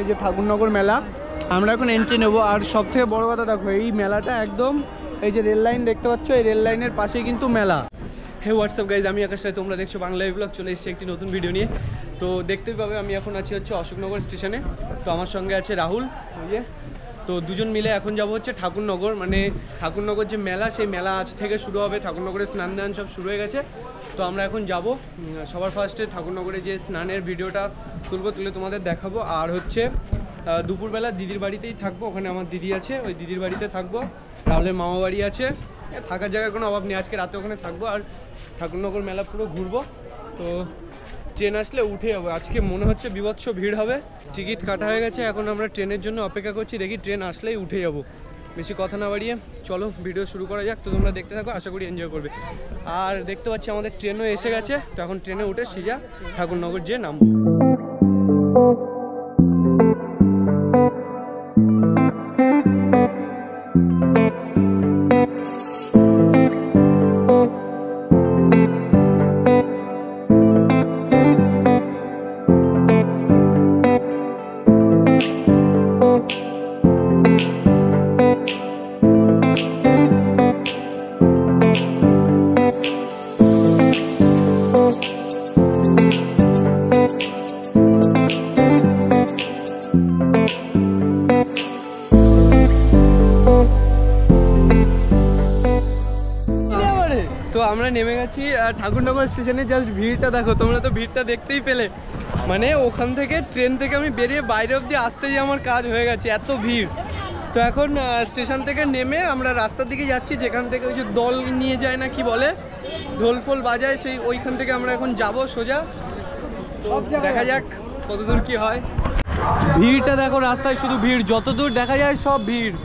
এই যে ঠাকুরনগর মেলা। আমরা এখন এন্ট্রি নেবো। আর সব থেকে বড়ো কথা দেখো, এই মেলাটা একদম এই যে রেল লাইন দেখতে পাচ্ছ, এই রেল লাইনের পাশেই কিন্তু মেলা। হে হোয়াটসঅ্যাপ গাইজ, আমি আকাশ রায়, তোমরা দেখছো বাংলা ব্লগ। চলে এসেছি একটি নতুন ভিডিও নিয়ে। তো দেখতেই পাবে আমি এখন আছি হচ্ছে অশোকনগর স্টেশনে। তো আমার সঙ্গে আছে রাহুল, ইয়ে। তো দুজন মিলে এখন যাব হচ্ছে ঠাকুরনগর। মানে ঠাকুরনগর যে মেলা, সেই মেলা আজ থেকে শুরু হবে। ঠাকুরনগরের স্নান দান সব শুরু হয়ে গেছে। তো আমরা এখন যাব। সবার ফার্স্টে ঠাকুরনগরে যে স্নানের ভিডিওটা তুলে তোমাদের দেখাবো। আর হচ্ছে দুপুরবেলা দিদির বাড়িতেই থাকবো। ওখানে আমার দিদি আছে, ওই দিদির বাড়িতে থাকবো। রাহুলের মামা বাড়ি আছে, থাকার জায়গার কোনো অভাব নেই। আজকে রাতে ওখানে থাকবো আর ঠাকুরনগর মেলা পুরো ঘুরবো। তো ট্রেন আসলে উঠে যাবো। আজকে মনে হচ্ছে বিভৎস ভিড় হবে। টিকিট কাটা হয়ে গেছে, এখন আমরা ট্রেনের জন্য অপেক্ষা করছি। দেখি ট্রেন আসলেই উঠে যাবো। বেশি কথা না বাড়িয়ে চলো ভিডিও শুরু করা যাক। তো তোমরা দেখতে থাকো, আশা করি এনজয় করবে। আর দেখতে পাচ্ছি আমাদের ট্রেনও এসে গেছে। তো এখন ট্রেনে উঠে সিজা ঠাকুরনগর যেয়ে নামবো। তো আমরা নেমে গেছি ঠাকুরনগর স্টেশনে। জাস্ট ভিড়টা দেখো, তোমরা তো ভিড়টা দেখতেই পেলে। মানে ওখান থেকে ট্রেন থেকে আমি বেরিয়ে বাইরে অবধি আসতেই আমার কাজ হয়ে গেছে, এত ভিড়। তো এখন স্টেশন থেকে নেমে আমরা রাস্তার দিকে যাচ্ছি, যেখান থেকে ওই যে দল নিয়ে যায় না কি বলে, ঢোল ফোল বাজায়, সেই ওইখান থেকে আমরা এখন যাব সোজা। তো দেখা যাক কতদূর কি হয়। ভিড়টা দেখো, রাস্তায় শুধু ভিড়, যতদূর দেখা যায় সব ভিড়।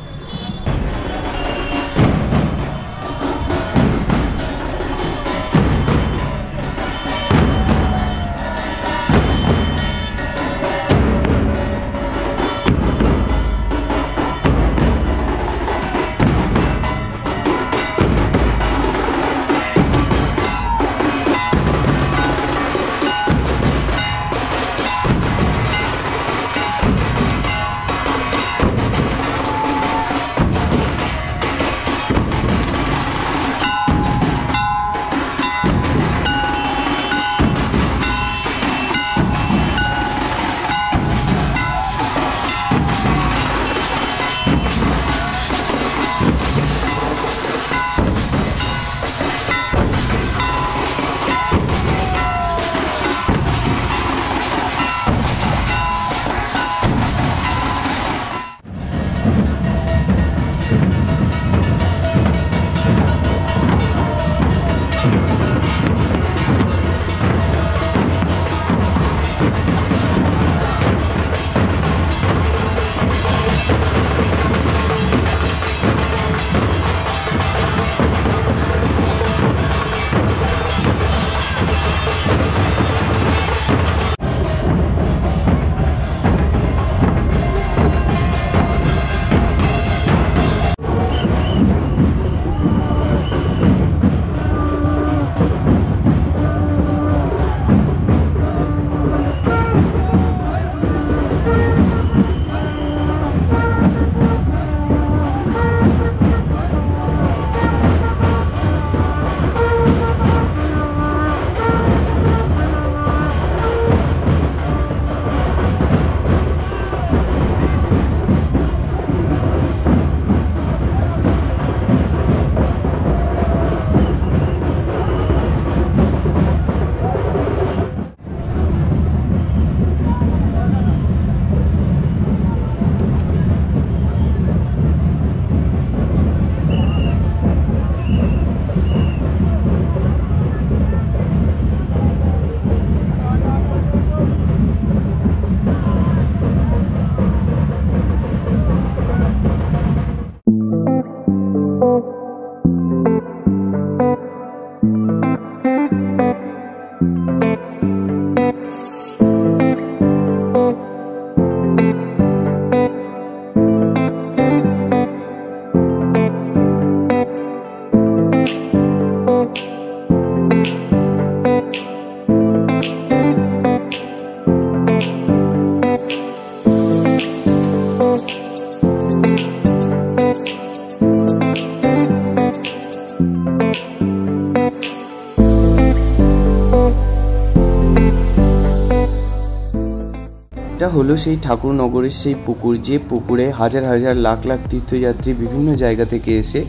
হলো সেই ঠাকুরনগরের সেই পুকুর, যে পুকুরে হাজার হাজার লাখ লাখ তীর্থযাত্রী বিভিন্ন জায়গা থেকে এসে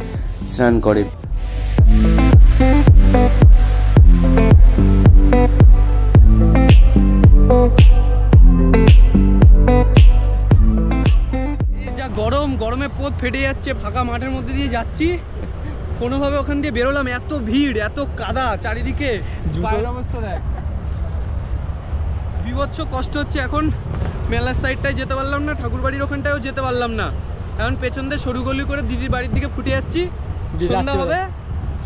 স্নান করে। যা গরমে পোত ফেটে যাচ্ছে, ফাঁকা মাঠের মধ্যে দিয়ে যাচ্ছি, কোনোভাবে ওখান দিয়ে বেরোলাম, এত ভিড়, এত কাদা চারিদিকে, জুতোর অবস্থা দেখ, বিভৎস কষ্ট হচ্ছে। এখন মেলার সাইডটায় যেতে পারলাম না, ঠাকুরবাড়ির ওখানটায়ও যেতে পারলাম না। এখন পেছন দিয়ে সরু গলি করে দিদির বাড়ির দিকে ফুটে যাচ্ছি। সন্ধ্যা হবে,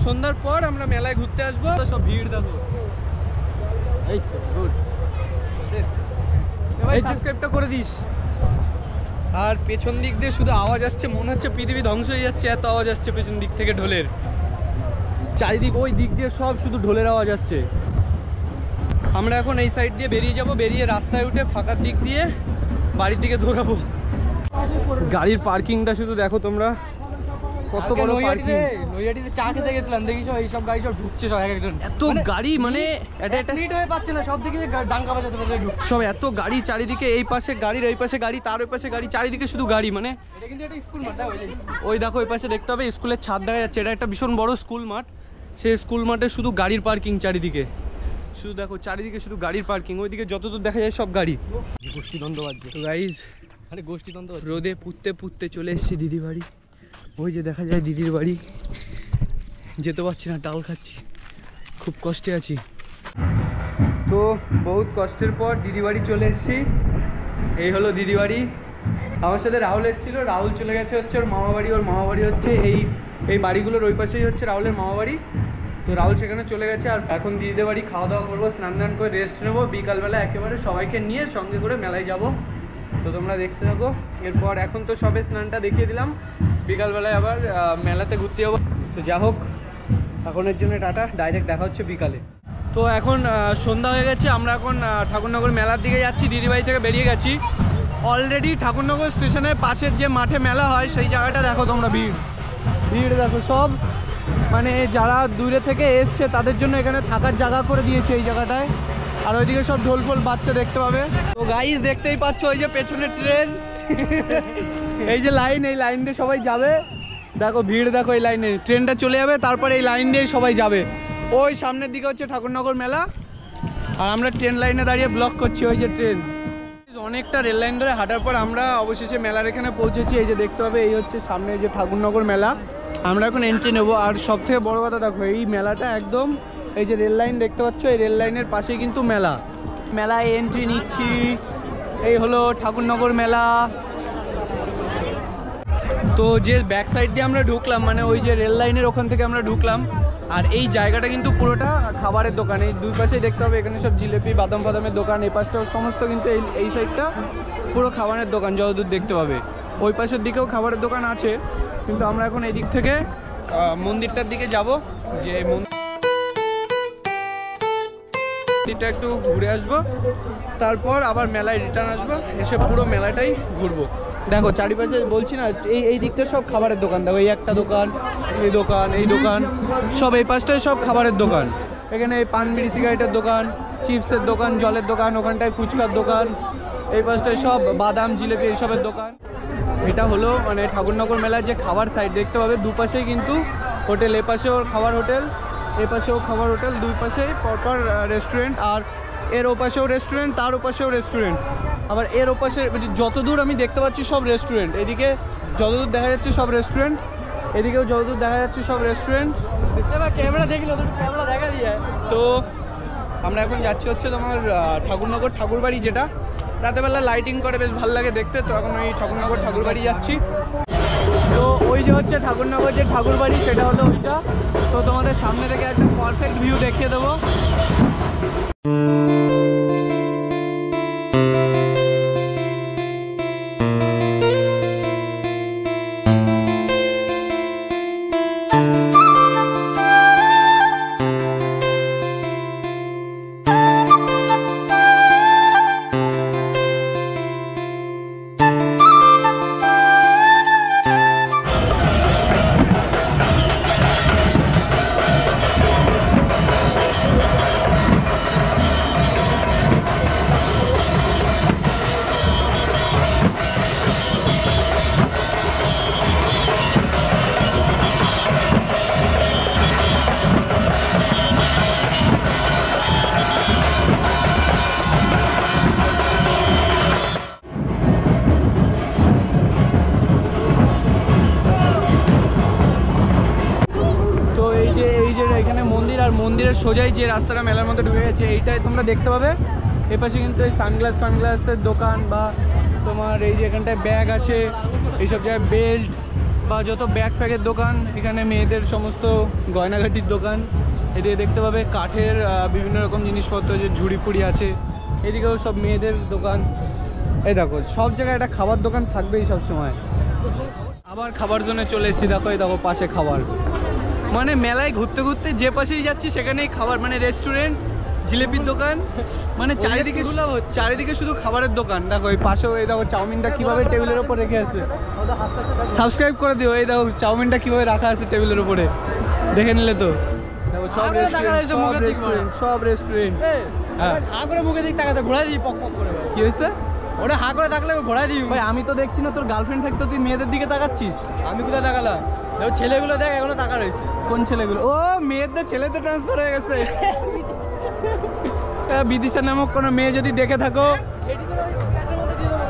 সন্ধ্যার পর আমরা মেলায় ঘুরতে আসবো। সব ভিড় দেখো, এই তো গুড, এবার সাবস্ক্রাইবটা করে দিস। আর পেছন দিক দিয়ে শুধু আওয়াজ আসছে, মনে হচ্ছে পৃথিবী ধ্বংস হয়ে যাচ্ছে, এত আওয়াজ আসছে পেছন দিক থেকে ঢোলের। চারিদিক ওই দিক দিয়ে সব শুধু ঢোলের আওয়াজ আসছে। আমরা এখন এই সাইড দিয়ে বেরিয়ে যাব, বেরিয়ে রাস্তায় উঠে ফাঁকার দিক দিয়ে বাড়ির দিকে দৌড়াবো। গাড়ির পার্কিংটা শুধু দেখো তোমরা, কত বড় পার্কিং। নৈহাটিতে চা খেতে গেছিলাম, দেখিস এই সব গাড়ি সব ঢুকছে, সব এক একজন, এত গাড়ি, মানে এটা মিনিট হয়ে পাচ্ছে না, সব দিকে ডাঙ্গা বাজাতে বাজাতে ঢুকছে সব, এত গাড়ি চারিদিকে, এই পাশে গাড়ির ওই পাশে গাড়ি, তার ওই পাশে গাড়ি, চারিদিকে শুধু গাড়ি। মানে এটা কিন্তু একটা স্কুল মাঠ, ওই দেখো ওই পাশে দেখতে হবে স্কুলের ছাদ দেখা যাচ্ছে, এটা একটা ভীষণ বড় স্কুল মাঠ। সেই স্কুল মাঠে শুধু গাড়ির পার্কিং চারিদিকে, শুধু দেখো চারিদিকে শুধু গাড়ির পার্কিং, ওইদিকে যতদূর দেখা যায় সব গাড়ি। গোষ্ঠীদ্বন্দ্ব বাজছে গাইজ, আরে গোষ্ঠীদ্বন্দ্ব, রোদে পুততে চলে এসেছি দিদি বাড়ি। ওই যে দেখা যায় দিদির বাড়ি, যেতে পারছি না, টাল খাচ্ছি, খুব কষ্টে আছি। তো বহুত কষ্টের পর দিদি বাড়ি চলে এসেছি। এই হলো দিদি বাড়ি। আমার সাথে রাহুল এসেছিলো, রাহুল চলে গেছে হচ্ছে ওর মামা বাড়ি। ওর মামা বাড়ি হচ্ছে এই বাড়িগুলোর ওই পাশেই হচ্ছে রাহুলের মামা বাড়ি। তো রাহুল সেখানে চলে গেছে। আর এখন দিদিদের বাড়ি খাওয়া দাওয়া করবো, স্নান দান করে রেস্ট নেবো, বিকালবেলা একেবারে সবাইকে নিয়ে সঙ্গে করে মেলায় যাব। তো তোমরা দেখতে থাকো। এরপর এখন তো সবে স্নানটা দেখিয়ে দিলাম, বিকালবেলায় আবার মেলাতে ঘুরতে যাবো। তো যা হোক, এখনের জন্য টাটা, ডাইরেক্ট দেখা হচ্ছে বিকালে। তো এখন সন্ধ্যা হয়ে গেছে, আমরা এখন ঠাকুরনগর মেলার দিকে যাচ্ছি। দিদিবাড়ি থেকে বেরিয়ে গেছি অলরেডি। ঠাকুরনগর স্টেশনের পাশের যে মাঠে মেলা হয় সেই জায়গাটা দেখো তোমরা, ভিড় দেখো সব, মানে যারা দূরে থেকে এসছে তাদের জন্য এখানে থাকার জায়গা করে দিয়েছে এই জায়গাটায়। আর ওইদিকে সব ঢোল ফোল বাচ্চা দেখতে পাবে। তো গাইস দেখতেই পাচ্ছ ওই যে পেছনে ট্রেন, এই যে লাইন, এই লাইন দিয়ে সবাই যাবে। দেখো ভিড় দেখো, এই লাইনে ট্রেনটা চলে যাবে, তারপরে এই লাইন দিয়ে সবাই যাবে। ওই সামনের দিকে হচ্ছে ঠাকুরনগর মেলা, আর আমরা ট্রেন লাইনে দাঁড়িয়ে ব্লক করছি ওই যে ট্রেন। অনেকটা রেল লাইন ধরে হাঁটার পর আমরা অবশেষে মেলার এখানে পৌঁছেছি। এই যে দেখতে পাবে, এই হচ্ছে সামনে যে ঠাকুরনগর মেলা। আমরা এখন এন্ট্রি নেবো। আর সব থেকে বড়ো কথা দেখো, এই মেলাটা একদম, এই যে রেল লাইন দেখতে পাচ্ছ, এই রেল লাইনের পাশেই কিন্তু মেলায় এন্ট্রি নিচ্ছি। এই হলো ঠাকুরনগর মেলা। তো যে ব্যাক সাইড দিয়ে আমরা ঢুকলাম, মানে ওই যে রেল লাইনের ওখান থেকে আমরা ঢুকলাম। আর এই জায়গাটা কিন্তু পুরোটা খাবারের দোকান, এই দুই পাশেই দেখতে হবে, এখানে সব জিলেপি বাদাম ফাদামের দোকান, এই পাশটাও সমস্ত কিন্তু এই সাইডটা পুরো খাবারের দোকান যতদূর দেখতে পাবে। ওই পাশের দিকেও খাবারের দোকান আছে, কিন্তু আমরা এখন এই দিক থেকে মন্দিরটার দিকে যাব, যে মন্দিরটা একটু ঘুরে আসবো, তারপর আবার মেলায় রিটার্ন আসবো, এসে পুরো মেলাটাই ঘুরবো। দেখো চারিপাশে বলছি না, এই দিকটা সব খাবারের দোকান। দেখো এই একটা দোকান, এই দোকান সব, এই পাশটায় সব খাবারের দোকান। এখানে এই পান বিড়ি সিগারেটের দোকান, চিপসের দোকান, জলের দোকান, ওখানটায় ফুচকার দোকান, এই পাশটায় সব বাদাম জিলেপি এইসবের দোকান। এটা হলো মানে ঠাকুরনগর মেলার যে খাবার সাইড দেখতে পাবে, দুপাশেই কিন্তু হোটেল, এ পাশেও খাবার হোটেল, এ পাশেও খাবার হোটেল, দুই পাশেই পরপর রেস্টুরেন্ট। আর এর ওপাশেও রেস্টুরেন্ট, তার ওপাশেও রেস্টুরেন্ট, আবার এর ওপাশে যতদূর আমি দেখতে পাচ্ছি সব রেস্টুরেন্ট। এদিকে যতদূর দেখা যাচ্ছে সব রেস্টুরেন্ট, এদিকেও যতদূর দেখা যাচ্ছে সব রেস্টুরেন্ট। ক্যামেরা দেখলে ক্যামেরা দেখা দিয়ে। তো আমরা এখন যাচ্ছি হচ্ছে তোমার ঠাকুরনগর ঠাকুরবাড়ি, যেটা রাতেবেলা লাইটিং করে বেশ ভালো লাগে দেখতে। তো এখন ওই ঠাকুরনগর ঠাকুরবাড়ি যাচ্ছি। তো ওই যে হচ্ছে ঠাকুরনগর যে ঠাকুরবাড়ি, সেটা হলো ওইটা। তো তোমাদের সামনে থেকে একটা পারফেক্ট ভিউ দেখিয়ে দেবো। মন্দিরের সোজাই যে রাস্তাটা মেলার মধ্যে ঢুকে গেছে এইটাই তোমরা দেখতে পাবে। এপাশে কিন্তু এই সানগ্লাসের দোকান বা তোমার এই যে এখানটায় ব্যাগ আছে, এইসব জায়গায় বেল্ট বা যত ব্যাগ ফ্যাগের দোকান, এখানে মেয়েদের সমস্ত গয়নাঘাটির দোকান, এদিকে দেখতে পাবে কাঠের বিভিন্ন রকম জিনিসপত্র, যে ঝুড়ি ফুড়ি আছে, এদিকেও সব মেয়েদের দোকান। এই দেখো সব জায়গায় একটা খাবার দোকান থাকবেই সব সময়। আবার খাবার জন্য চলে এসেছি, দেখো এই দেখো পাশে খাবার, মানে মেলায় ঘুরতে ঘুরতে যে পাশেই যাচ্ছি সেখানেই খাবার, মানে রেস্টুরেন্ট, জিলেপির দোকান, মানে চারিদিকে শুধু খাবারের দোকান। দেখো এই পাশেও এই দেখো চাউমিনটা কিভাবে টেবিলের ওপর রেখে আছে, সাবস্ক্রাইব করে দিও। এই দেখো চাউমিনটা কিভাবে রাখা আছে টেবিলের উপরে, দেখে নিলে তো। দেখো সব রেস্টুরেন্ট, সব রেস্টুরেন্ট। হ্যাঁ করে মুখে দিক তাকাতে ঘোরাই দিই পক পক করে। কি হয়েছে? ওটা হা করে থাকলে ঘোরাই দিই। ভাই আমি তো দেখছি না, তোর গার্লফ্রেন্ড থাকতো তুই মেয়েদের দিকে তাকাচ্ছিস। আমি কোথায় তাকালাম? ছেলেগুলো দেখ এখনো তাকা রয়েছে। কোন ছেলেগুলো? ও মেয়েদের ছেলেতে ট্রান্সফার হয়ে গেছে। বিদিশা নামক কোনো মেয়ে যদি দেখে থাকো,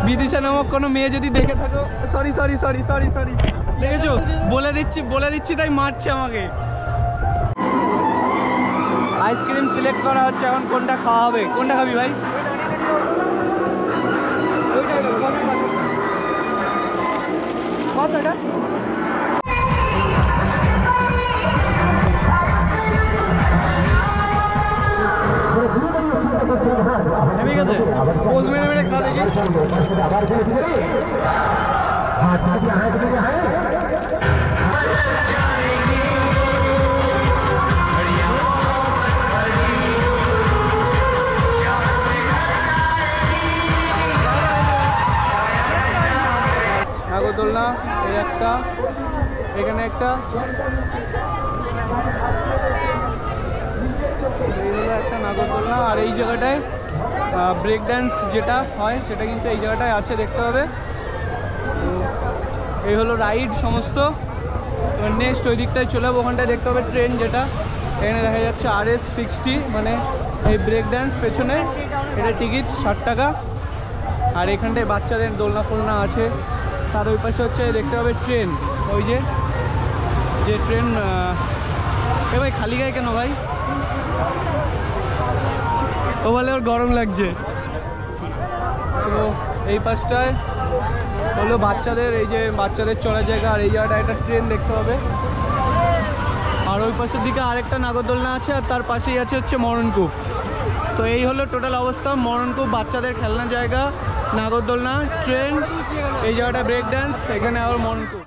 বিদিশা নামক কোনো মেয়ে যদি দেখে থাকো, sorry sorry sorry sorry sorry দেখেছো, বলে দিচ্ছি তাই মারছে আমাকে। আইসক্রিম সিলেক্ট করা হচ্ছে এখন, কোনটা খাওয়া হবে? কোনটা খাবি ভাই? কতটা? ঠিক আছে, পোজ মেরে মেরে খা দেখি। নাগরদোলনা এই একটা, এখানে একটা, এই হলো একটা নাগরদোলনা। আর এই জায়গাটায় ব্রেক ড্যান্স যেটা হয় সেটা কিন্তু এই জায়গাটায় আছে, দেখতে হবে। তো এই হলো রাইড সমস্ত। এবার নেক্সট ওই দিকটায় চলে যাবো, ওখানটায় দেখতে হবে ট্রেন, যেটা এখানে দেখা যাচ্ছে RS60, মানে এই ব্রেক ড্যান্স পেছনে, এটা টিকিট 60 টাকা। আর এখানটায় বাচ্চাদের দোলনা ফোলনা আছে। তার ওই পাশে হচ্ছে দেখতে হবে ট্রেন, ওই যে ট্রেন। এ ভাই খালি গায়ে কেন ভাই? ও বলে ওর গরম লাগছে। তো এই পাশটায় হলো বাচ্চাদের, এই যে বাচ্চাদের চলার জায়গা, আর এই জায়গাটা একটা ট্রেন দেখতে হবে। আর ওই পাশের দিকে আরেকটা নাগরদোলনা আছে, আর তার পাশেই আছে হচ্ছে মরণকূপ। তো এই হলো টোটাল অবস্থা। মরণকূপ বাচ্চাদের খেলনার জায়গা, নাগরদোলনা, ট্রেন, এই জায়গাটা ব্রেক ড্যান্স, এখানে আবার মরণকূপ।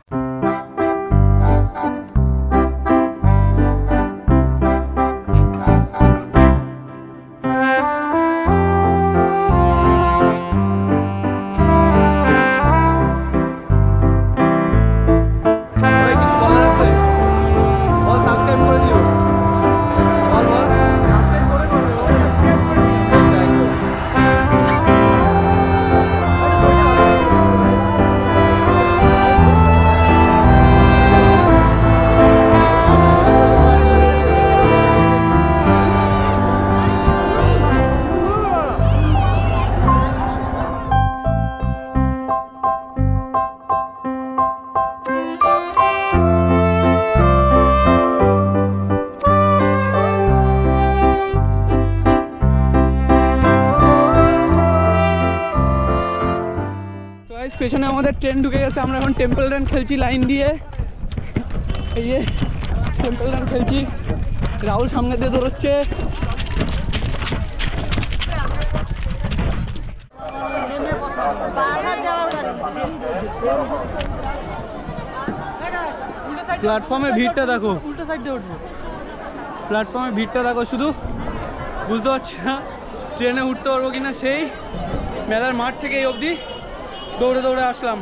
পেছনে আমাদের ট্রেন ঢুকে গেছে, আমরা এখন টেম্পল রান খেলছি লাইন দিয়ে। এই যে টেম্পল রান খেলছি, রাহুল সামনে দিয়ে দৌড়চ্ছে। প্ল্যাটফর্মে ভিড়টা দেখো, উল্টো সাইড দিয়ে উঠবো। প্ল্যাটফর্মে ভিড়টা দেখো, শুধু বুঝতে পারছি না ট্রেনে উঠতে পারবো কিনা। সেই মেলার মাঠ থেকে এই অবধি দৌড়ে দৌড়ে আসলাম,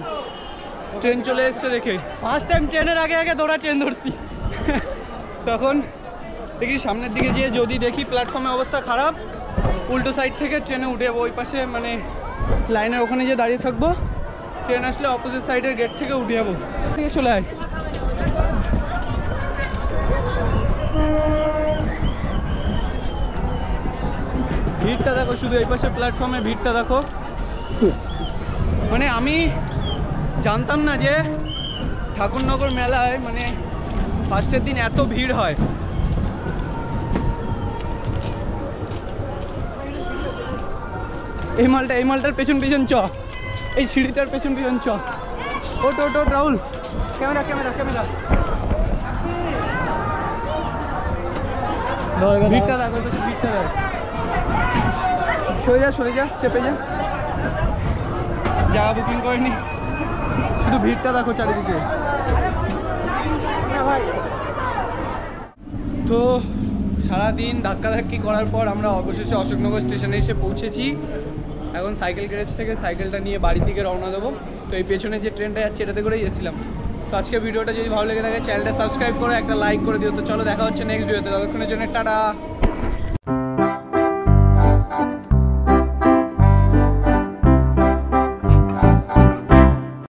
ট্রেন চলে এসছে দেখে। ফার্স্ট টাইম ট্রেনের আগে আগে দৌড়া ট্রেন ধরছি। তখন দেখি সামনের দিকে যেয়ে যদি দেখি প্ল্যাটফর্মের অবস্থা খারাপ, উল্টো সাইড থেকে ট্রেনে উঠে যাবো। ওই পাশে মানে লাইনের ওখানে যে দাঁড়িয়ে থাকবো, ট্রেন আসলে অপোজিট সাইডের গেট থেকে উঠে যাবো। ঠিক আছে, চলে আয়। ভিড়টা দেখো শুধু, এই পাশে প্ল্যাটফর্মে ভিড়টা দেখো। মানে আমি জানতাম না যে ঠাকুরনগর মেলায় মানে ফার্স্টের দিন এত ভিড় হয়। এই মালটার পেছন পেছন চ, এই সিঁড়িটার পেছন পেছন চ। ওট ওট ওট রাহুল, ক্যামেরা ক্যামেরা ক্যামেরা। ভিড়টা দেখ, ওই পাশে ভিড়টা দেখ। সরে যা চেপে যা। জায়গা বুকিং করেনি, শুধু ভিড়টা দেখো চারিদিকে। তো সারাদিন ধাক্কাধাক্কি করার পর আমরা অবশেষে অশোকনগর স্টেশনে এসে পৌঁছেছি। এখন সাইকেল গ্যারেজ থেকে সাইকেলটা নিয়ে বাড়ির দিকে রওনা দেবো। তো এই পেছনে যে ট্রেনটা যাচ্ছে এটাতে করেই এসেছিলাম। তো আজকে ভিডিওটা যদি ভালো লেগে থাকে চ্যানেলটা সাবস্ক্রাইব করে একটা লাইক করে দিও। তো চলো দেখা হচ্ছে নেক্সট ভিডিওতে, ততক্ষণের জন্য টাটা।